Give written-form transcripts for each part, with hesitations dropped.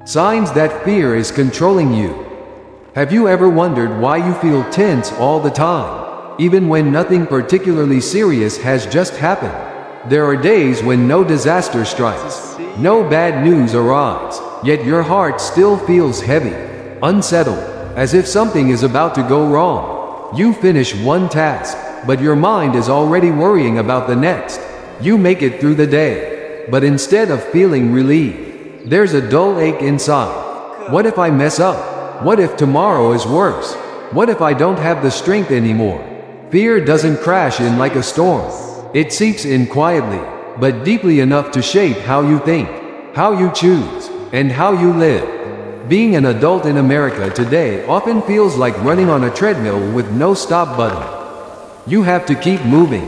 Signs that fear is controlling you. Have you ever wondered why you feel tense all the time, even when nothing particularly serious has just happened? There are days when no disaster strikes, no bad news arrives, yet your heart still feels heavy, unsettled, as if something is about to go wrong. You finish one task, but your mind is already worrying about the next. You make it through the day, but instead of feeling relieved, there's a dull ache inside. What if I mess up? What if tomorrow is worse? What if I don't have the strength anymore? Fear doesn't crash in like a storm. It seeps in quietly, but deeply enough to shape how you think, how you choose, and how you live. Being an adult in America today often feels like running on a treadmill with no stop button. You have to keep moving,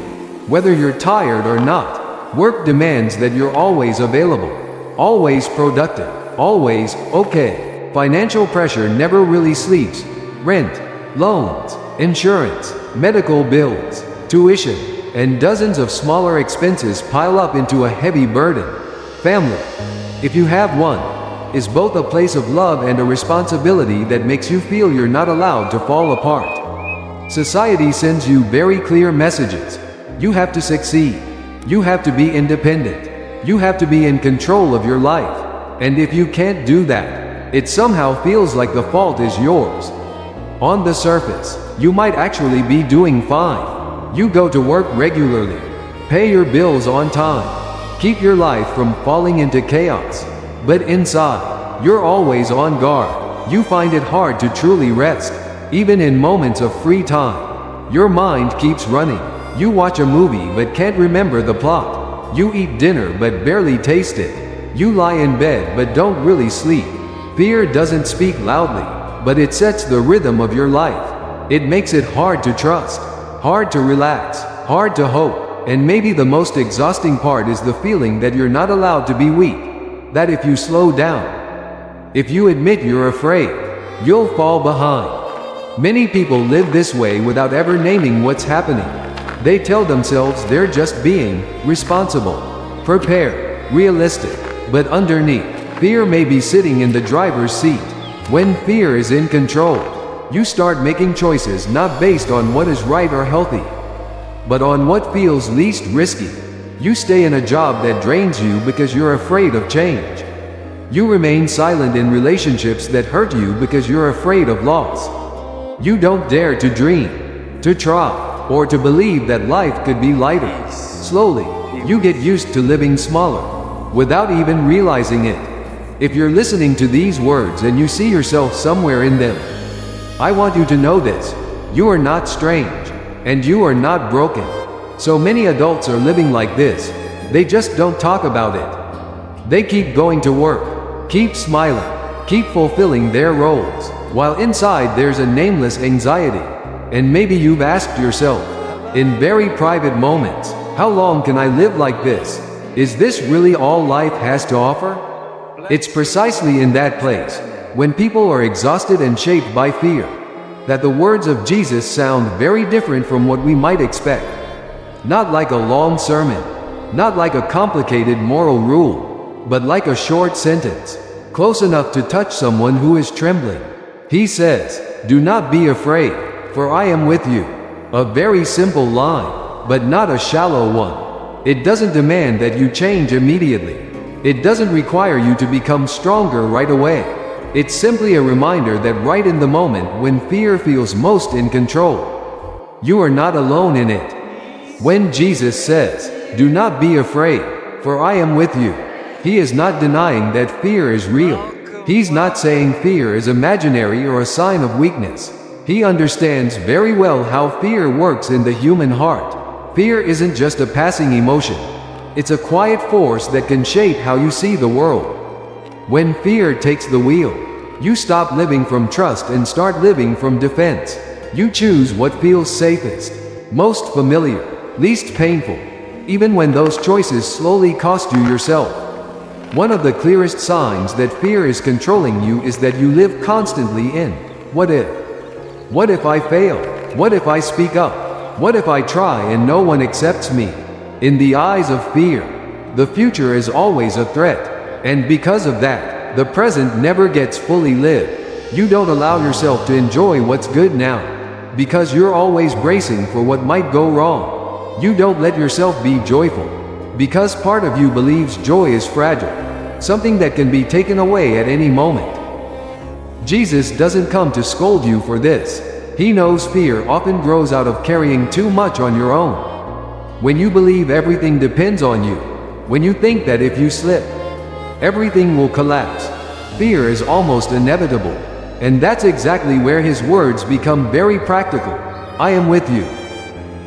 whether you're tired or not. Work demands that you're always available, always productive, always okay. Financial pressure never really sleeps. Rent, loans, insurance, medical bills, tuition, and dozens of smaller expenses pile up into a heavy burden. Family, if you have one, is both a place of love and a responsibility that makes you feel you're not allowed to fall apart. Society sends you very clear messages. You have to succeed. You have to be independent. You have to be in control of your life. And if you can't do that, it somehow feels like the fault is yours. On the surface, you might actually be doing fine. You go to work regularly, pay your bills on time, keep your life from falling into chaos. But inside, you're always on guard. You find it hard to truly rest, even in moments of free time. Your mind keeps running. You watch a movie but can't remember the plot. You eat dinner but barely taste it. You lie in bed but don't really sleep. Fear doesn't speak loudly, but it sets the rhythm of your life. It makes it hard to trust, hard to relax, hard to hope, and maybe the most exhausting part is the feeling that you're not allowed to be weak, that if you slow down, if you admit you're afraid, you'll fall behind. Many people live this way without ever naming what's happening. They tell themselves they're just being responsible, prepared, realistic, but underneath, fear may be sitting in the driver's seat. When fear is in control, you start making choices not based on what is right or healthy, but on what feels least risky. You stay in a job that drains you because you're afraid of change. You remain silent in relationships that hurt you because you're afraid of loss. You don't dare to dream, to try, or to believe that life could be lighter. Slowly, you get used to living smaller, without even realizing it. If you're listening to these words and you see yourself somewhere in them, I want you to know this: you are not strange, and you are not broken. So many adults are living like this. They just don't talk about it. They keep going to work, keep smiling, keep fulfilling their roles, while inside there's a nameless anxiety. And maybe you've asked yourself, in very private moments, how long can I live like this? Is this really all life has to offer? It's precisely in that place, when people are exhausted and shaped by fear, that the words of Jesus sound very different from what we might expect. Not like a long sermon, not like a complicated moral rule, but like a short sentence, close enough to touch someone who is trembling. He says, "Do not be afraid, for I am with you." A very simple line, but not a shallow one. It doesn't demand that you change immediately. It doesn't require you to become stronger right away. It's simply a reminder that right in the moment when fear feels most in control, you are not alone in it. When Jesus says, "Do not be afraid, for I am with you," he is not denying that fear is real. He's not saying fear is imaginary or a sign of weakness. He understands very well how fear works in the human heart. Fear isn't just a passing emotion. It's a quiet force that can shape how you see the world. When fear takes the wheel, you stop living from trust and start living from defense. You choose what feels safest, most familiar, least painful, even when those choices slowly cost you yourself. One of the clearest signs that fear is controlling you is that you live constantly in what if. What if I fail? What if I speak up? What if I try and no one accepts me? In the eyes of fear, the future is always a threat, and because of that, the present never gets fully lived. You don't allow yourself to enjoy what's good now, because you're always bracing for what might go wrong. You don't let yourself be joyful, because part of you believes joy is fragile, something that can be taken away at any moment. Jesus doesn't come to scold you for this. He knows fear often grows out of carrying too much on your own. When you believe everything depends on you, when you think that if you slip, everything will collapse, fear is almost inevitable. And that's exactly where his words become very practical. I am with you.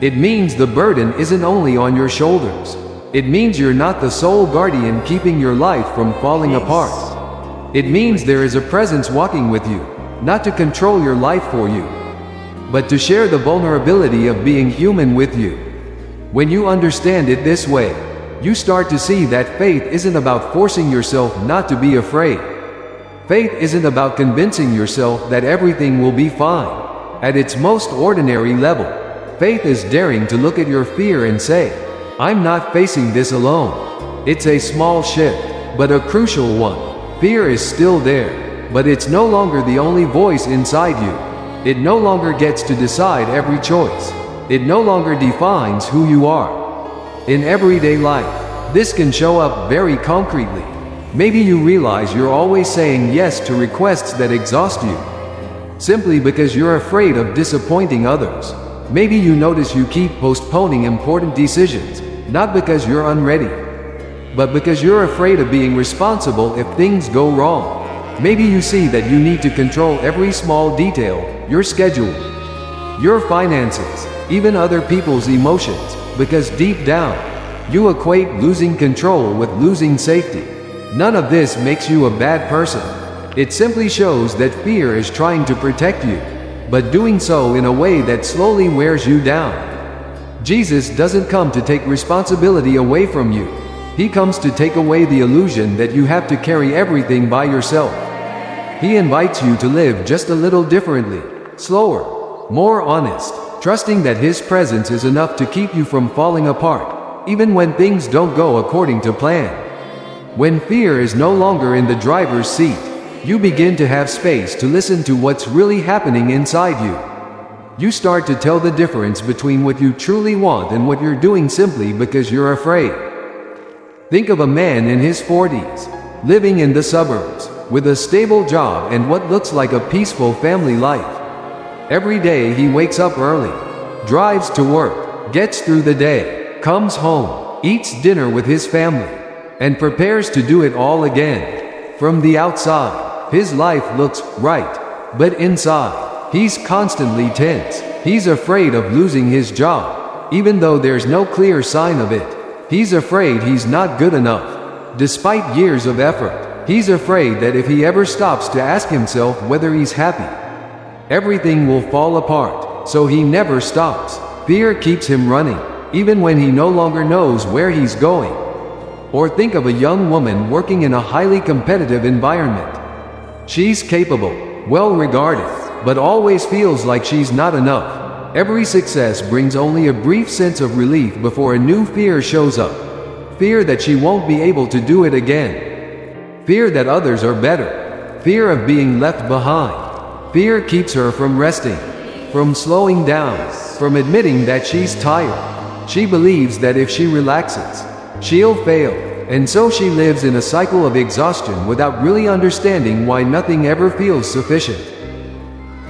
It means the burden isn't only on your shoulders. It means you're not the sole guardian keeping your life from falling apart. It means there is a presence walking with you, not to control your life for you, but to share the vulnerability of being human with you. When you understand it this way, you start to see that faith isn't about forcing yourself not to be afraid. Faith isn't about convincing yourself that everything will be fine. At its most ordinary level, faith is daring to look at your fear and say, I'm not facing this alone. It's a small shift, but a crucial one. Fear is still there, but it's no longer the only voice inside you. It no longer gets to decide every choice. It no longer defines who you are. In everyday life, this can show up very concretely. Maybe you realize you're always saying yes to requests that exhaust you, simply because you're afraid of disappointing others. Maybe you notice you keep postponing important decisions, not because you're unready, but because you're afraid of being responsible if things go wrong. Maybe you see that you need to control every small detail, your schedule, your finances, even other people's emotions, because deep down, you equate losing control with losing safety. None of this makes you a bad person. It simply shows that fear is trying to protect you, but doing so in a way that slowly wears you down. Jesus doesn't come to take responsibility away from you. He comes to take away the illusion that you have to carry everything by yourself. He invites you to live just a little differently, slower, more honest, trusting that His presence is enough to keep you from falling apart, even when things don't go according to plan. When fear is no longer in the driver's seat, you begin to have space to listen to what's really happening inside you. You start to tell the difference between what you truly want and what you're doing simply because you're afraid. Think of a man in his 40s, living in the suburbs, with a stable job and what looks like a peaceful family life. Every day he wakes up early, drives to work, gets through the day, comes home, eats dinner with his family, and prepares to do it all again. From the outside, his life looks right, but inside, he's constantly tense. He's afraid of losing his job, even though there's no clear sign of it. He's afraid he's not good enough, despite years of effort. He's afraid that if he ever stops to ask himself whether he's happy, everything will fall apart, so he never stops. Fear keeps him running, even when he no longer knows where he's going. Or think of a young woman working in a highly competitive environment. She's capable, well-regarded, but always feels like she's not enough. Every success brings only a brief sense of relief before a new fear shows up. Fear that she won't be able to do it again. Fear that others are better. Fear of being left behind. Fear keeps her from resting, from slowing down, from admitting that she's tired. She believes that if she relaxes, she'll fail, and so she lives in a cycle of exhaustion without really understanding why nothing ever feels sufficient.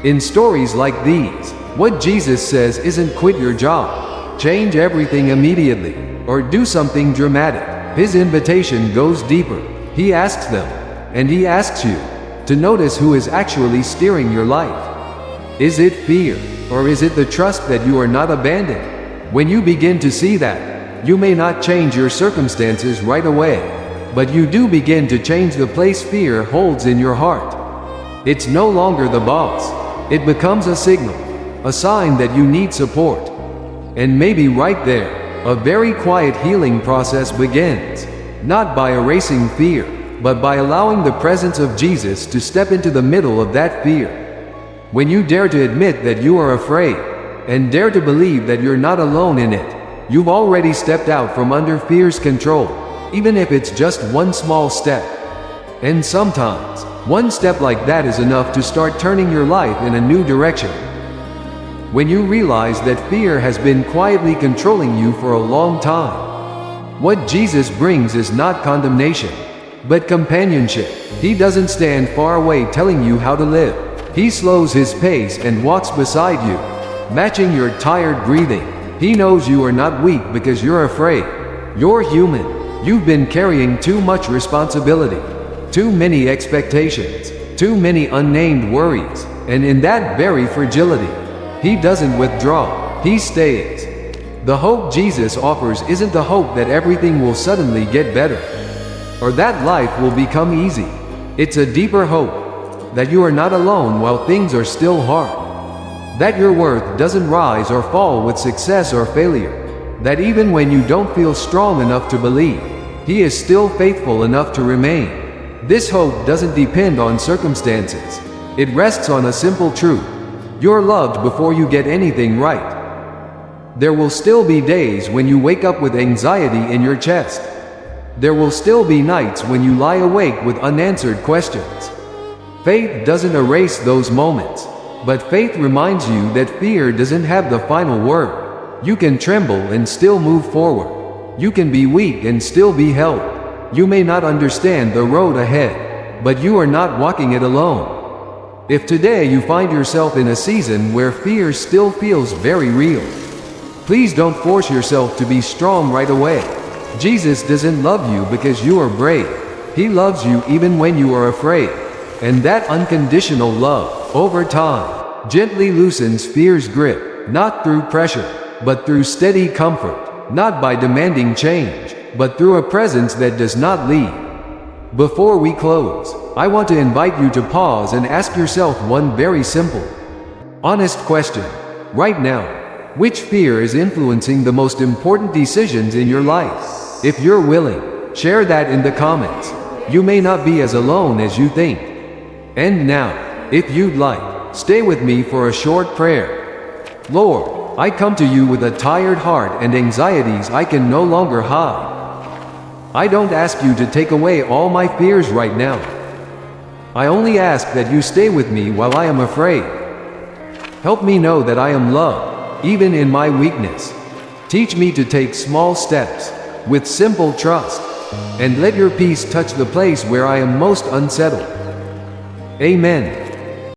In stories like these, what Jesus says isn't quit your job, change everything immediately, or do something dramatic. His invitation goes deeper. He asks them, and he asks you, to notice who is actually steering your life. Is it fear, or is it the trust that you are not abandoned? When you begin to see that, you may not change your circumstances right away, but you do begin to change the place fear holds in your heart. It's no longer the boss. It becomes a signal, a sign that you need support. And maybe right there, a very quiet healing process begins, not by erasing fear, but by allowing the presence of Jesus to step into the middle of that fear. When you dare to admit that you are afraid, and dare to believe that you're not alone in it, you've already stepped out from under fear's control, even if it's just one small step. And sometimes, one step like that is enough to start turning your life in a new direction. When you realize that fear has been quietly controlling you for a long time, what Jesus brings is not condemnation, but companionship. He doesn't stand far away telling you how to live. He slows his pace and walks beside you, matching your tired breathing. He knows you are not weak because you're afraid. You're human. You've been carrying too much responsibility, too many expectations, too many unnamed worries, and in that very fragility, he doesn't withdraw, he stays. The hope Jesus offers isn't the hope that everything will suddenly get better, or that life will become easy. It's a deeper hope, that you are not alone while things are still hard, that your worth doesn't rise or fall with success or failure, that even when you don't feel strong enough to believe, he is still faithful enough to remain. This hope doesn't depend on circumstances. It rests on a simple truth. You're loved before you get anything right. There will still be days when you wake up with anxiety in your chest. There will still be nights when you lie awake with unanswered questions. Faith doesn't erase those moments, but faith reminds you that fear doesn't have the final word. You can tremble and still move forward. You can be weak and still be held. You may not understand the road ahead, but you are not walking it alone. If today you find yourself in a season where fear still feels very real, please don't force yourself to be strong right away. Jesus doesn't love you because you are brave. He loves you even when you are afraid. And that unconditional love, over time, gently loosens fear's grip, not through pressure, but through steady comfort, not by demanding change, but through a presence that does not leave. Before we close, I want to invite you to pause and ask yourself one very simple, honest question. Right now, which fear is influencing the most important decisions in your life? If you're willing, share that in the comments. You may not be as alone as you think. And now, if you'd like, stay with me for a short prayer. Lord, I come to you with a tired heart and anxieties I can no longer hide. I don't ask you to take away all my fears right now. I only ask that you stay with me while I am afraid. Help me know that I am loved, even in my weakness. Teach me to take small steps, with simple trust, and let your peace touch the place where I am most unsettled. Amen.